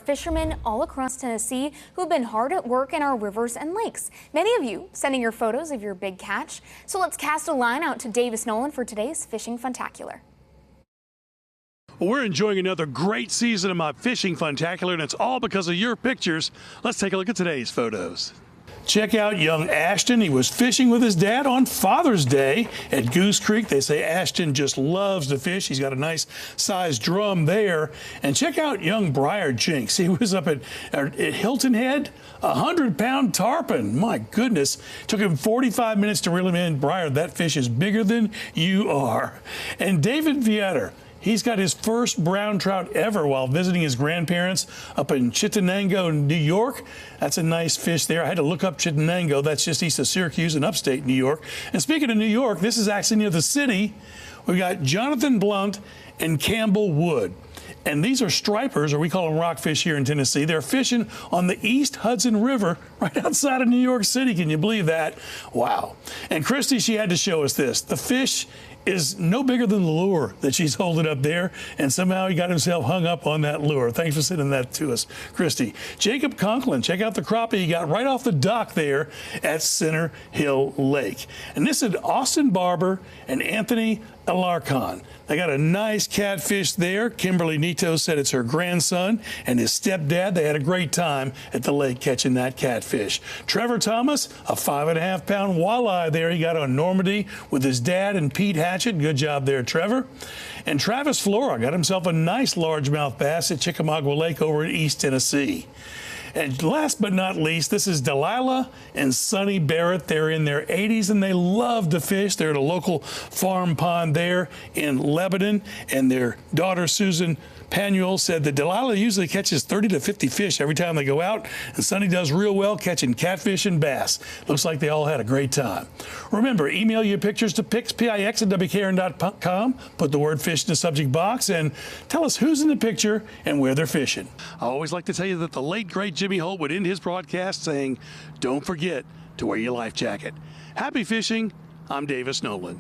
fishermen all across Tennessee who've been hard at work in our rivers and lakes. Many of you sending your photos of your big catch. So let's cast a line out to Davis Nolan for today's Fishing Funtacular. Well, we're enjoying another great season of my Fishing Funtacular, and it's all because of your pictures. Let's take a look at today's photos. Check out young Ashton. He was fishing with his dad on Father's Day at Goose Creek. They say Ashton just loves to fish. He's got a nice sized drum there. And check out young Briar Jinks. He was up at Hilton Head, 100-pound tarpon. My goodness. Took him 45 minutes to reel him in. Briar, that fish is bigger than you are. And David Vietter. He's got his first brown trout ever while visiting his grandparents up in Chittenango, New York. That's a nice fish there. I had to look up Chittenango. That's just east of Syracuse in upstate New York. And speaking of New York, this is actually near the city. We got Jonathan Blunt and Campbell Wood. And these are stripers, or we call them rockfish here in Tennessee. They're fishing on the East Hudson River right outside of New York City. Can you believe that? Wow. And Christy, she had to show us this. The fish is no bigger than the lure that she's holding up there, and somehow he got himself hung up on that lure. Thanks for sending that to us, Christy. Jacob Conklin, check out the crappie he got right off the dock there at Center Hill Lake. And this is Austin Barber and Anthony Alarcon. They got a nice catfish there. Kimberly Nito said it's her grandson and his stepdad. They had a great time at the lake catching that catfish. Trevor Thomas, a 5.5-pound walleye there he got on Normandy with his dad and Pete Hatchett. Good job there, Trevor. And Travis Flora got himself a nice largemouth bass at Chickamauga Lake over in East Tennessee. And last but not least, this is Delilah and Sonny Barrett. They're in their 80s and they love to fish. They're at a local farm pond there in Lebanon, and their daughter Susan Panuel said that Delilah usually catches 30 to 50 fish every time they go out, and Sonny does real well catching catfish and bass. Looks like they all had a great time. Remember, email your pictures to pix@wkron.com. Put the word fish in the subject box and tell us who's in the picture and where they're fishing. I always like to tell you that the late, great Jimmy Holt would end his broadcast saying, "Don't forget to wear your life jacket." Happy fishing. I'm Davis Nolan.